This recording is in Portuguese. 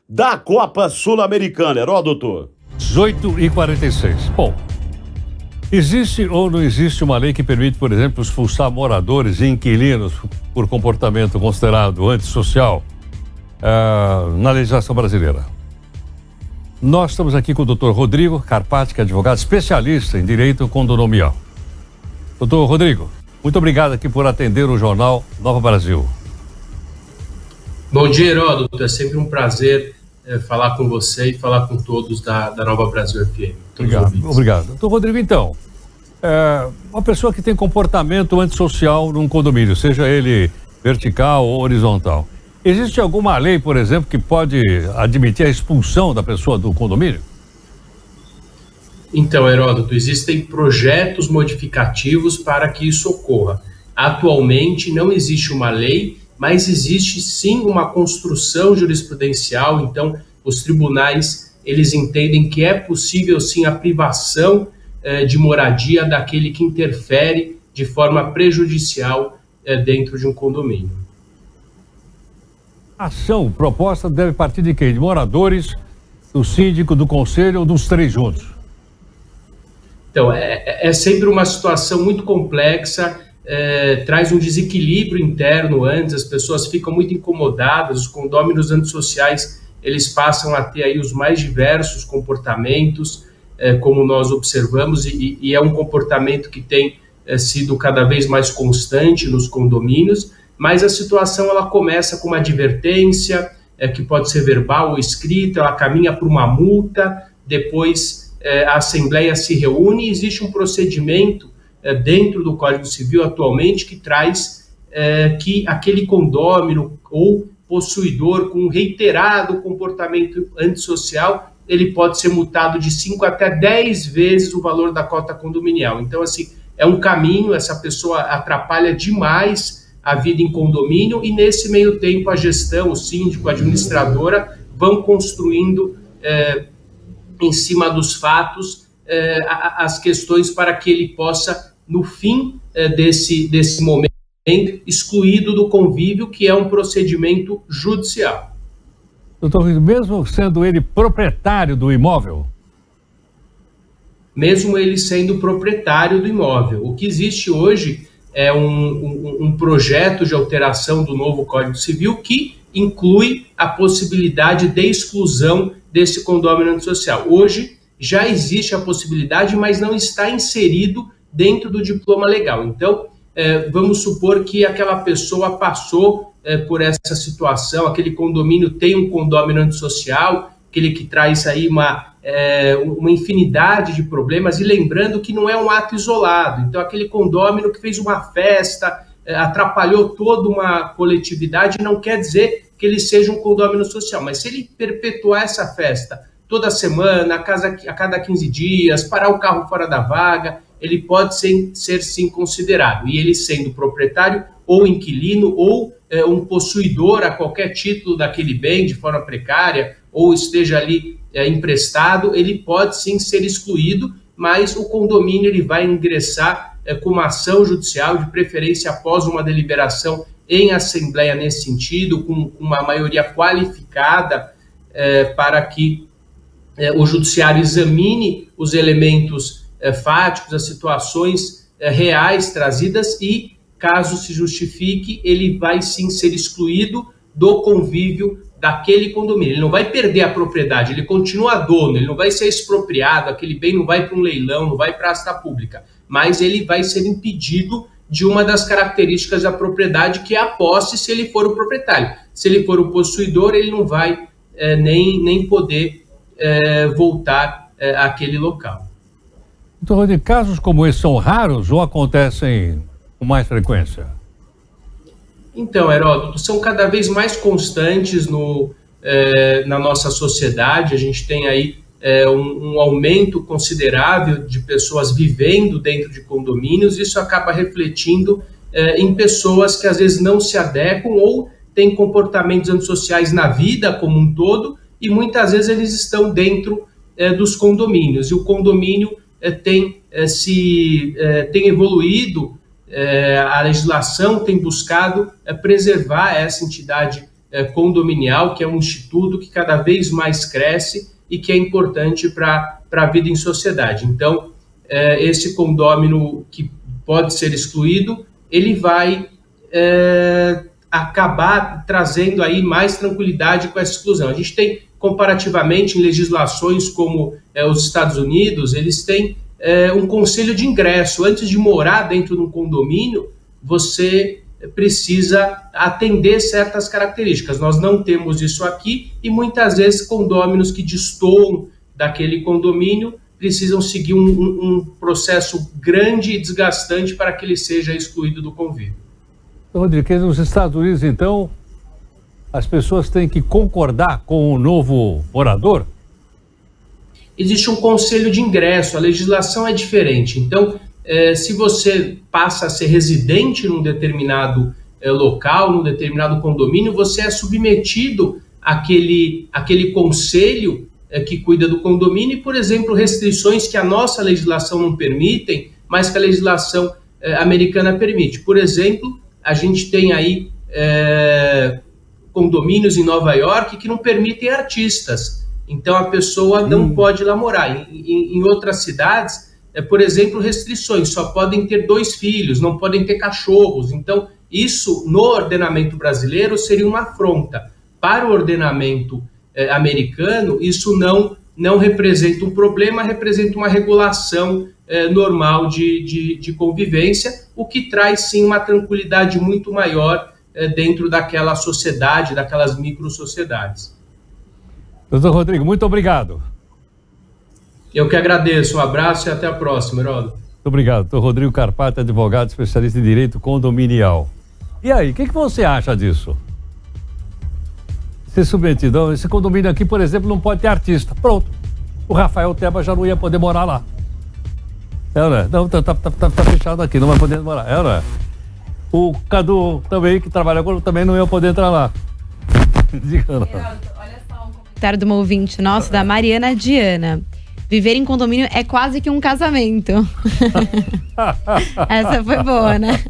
Da Copa Sul-Americana, Heródoto. 18h46. Bom, existe ou não existe uma lei que permite, por exemplo, expulsar moradores e inquilinos por comportamento considerado antissocial na legislação brasileira? Nós estamos aqui com o Dr. Rodrigo Carpati, que é advogado especialista em direito condominial. Doutor Rodrigo, muito obrigado aqui por atender o jornal Nova Brasil. Bom dia, Heródoto. É sempre um prazer falar com você e falar com todos da Nova Brasil FM. Obrigado. Doutor Rodrigo, então, uma pessoa que tem comportamento antissocial num condomínio, seja ele vertical ou horizontal, existe alguma lei, por exemplo, que pode admitir a expulsão da pessoa do condomínio? Então, Heródoto, existem projetos modificativos para que isso ocorra. Atualmente não existe uma lei, mas existe sim uma construção jurisprudencial. Então os tribunais, eles entendem que é possível sim a privação de moradia daquele que interfere de forma prejudicial dentro de um condomínio. A ação proposta deve partir de quem? De moradores, do síndico, do conselho ou dos três juntos? Então é sempre uma situação muito complexa. Traz um desequilíbrio interno antes, as pessoas ficam muito incomodadas, os condôminos antissociais, eles passam a ter aí os mais diversos comportamentos, como nós observamos, e é um comportamento que tem sido cada vez mais constante nos condomínios, mas a situação ela começa com uma advertência, que pode ser verbal ou escrita, ela caminha para uma multa, depois a Assembleia se reúne e existe um procedimento dentro do Código Civil atualmente que traz que aquele condômino ou possuidor com reiterado comportamento antissocial, ele pode ser multado de 5 até 10 vezes o valor da cota condominial. Então, assim, é um caminho, essa pessoa atrapalha demais a vida em condomínio e nesse meio tempo a gestão, o síndico, a administradora vão construindo em cima dos fatos as questões para que ele possa, no fim desse momento, excluído do convívio, que é um procedimento judicial. Doutor, mesmo sendo ele proprietário do imóvel? Mesmo ele sendo proprietário do imóvel. O que existe hoje é um projeto de alteração do novo Código Civil que inclui a possibilidade de exclusão desse condômino antissocial. Hoje já existe a possibilidade, mas não está inserido dentro do diploma legal. Então, vamos supor que aquela pessoa passou por essa situação, aquele condomínio tem um condômino antissocial, aquele que traz aí uma infinidade de problemas, e lembrando que não é um ato isolado. Então, aquele condômino que fez uma festa, atrapalhou toda uma coletividade, não quer dizer que ele seja um condômino social, mas se ele perpetuar essa festa toda semana, a cada 15 dias, parar o carro fora da vaga, ele pode ser sim considerado. E ele sendo proprietário ou inquilino ou um possuidor a qualquer título daquele bem de forma precária ou esteja ali emprestado, ele pode sim ser excluído, mas o condomínio ele vai ingressar com uma ação judicial, de preferência após uma deliberação em assembleia nesse sentido, com uma maioria qualificada para que o judiciário examine os elementos fáticos, as situações reais trazidas e, caso se justifique, ele vai sim ser excluído do convívio daquele condomínio. Ele não vai perder a propriedade, ele continua dono, ele não vai ser expropriado, aquele bem não vai para um leilão, não vai para a asta pública, mas ele vai ser impedido de uma das características da propriedade, que é a posse, se ele for o proprietário. Se ele for o possuidor, ele não vai nem poder voltar àquele local. Então, casos como esse são raros ou acontecem com mais frequência? Então, Heródoto, são cada vez mais constantes na nossa sociedade. A gente tem aí um aumento considerável de pessoas vivendo dentro de condomínios. Isso acaba refletindo em pessoas que às vezes não se adequam ou têm comportamentos antissociais na vida como um todo, e muitas vezes eles estão dentro dos condomínios. E o condomínio tem evoluído, a legislação tem buscado preservar essa entidade condominial, que é um instituto que cada vez mais cresce e que é importante para a vida em sociedade. Então, esse condômino que pode ser excluído, ele vai acabar trazendo aí mais tranquilidade com essa exclusão. A gente tem, comparativamente, em legislações como os Estados Unidos, eles têm um conselho de ingresso. Antes de morar dentro de um condomínio, você precisa atender certas características. Nós não temos isso aqui e muitas vezes condôminos que destoam daquele condomínio precisam seguir um processo grande e desgastante para que ele seja excluído do convívio. Rodrigo, nos Estados Unidos, então, as pessoas têm que concordar com o novo morador? Existe um conselho de ingresso, a legislação é diferente. Então, se você passa a ser residente num determinado local, num determinado condomínio, você é submetido àquele conselho que cuida do condomínio e, por exemplo, restrições que a nossa legislação não permitem, mas que a legislação americana permite. Por exemplo, a gente tem aí condomínios em Nova York que não permitem artistas. Então, a pessoa não pode ir lá morar. Em outras cidades, por exemplo, restrições. Só podem ter 2 filhos, não podem ter cachorros. Então, isso, no ordenamento brasileiro, seria uma afronta. Para o ordenamento americano, isso não representa um problema, representa uma regulação normal de convivência, o que traz, sim, uma tranquilidade muito maior dentro daquela sociedade, daquelas micro-sociedades. Doutor Rodrigo, muito obrigado. Eu que agradeço. Um abraço e até a próxima, Heródoto. Muito obrigado. Doutor Rodrigo Carpati, advogado especialista em direito condominial. E aí, o que você acha disso? Ser submetido, esse condomínio aqui, por exemplo, não pode ter artista. Pronto. O Rafael Teba já não ia poder morar lá. Não, tá fechado aqui, não vai poder morar. Não. O Cadu também, que trabalha agora, também não ia poder entrar lá. Diga não. Olha só um comentário de uma ouvinte nossa, da Mariana Diana. Viver em condomínio é quase que um casamento. Essa foi boa, né?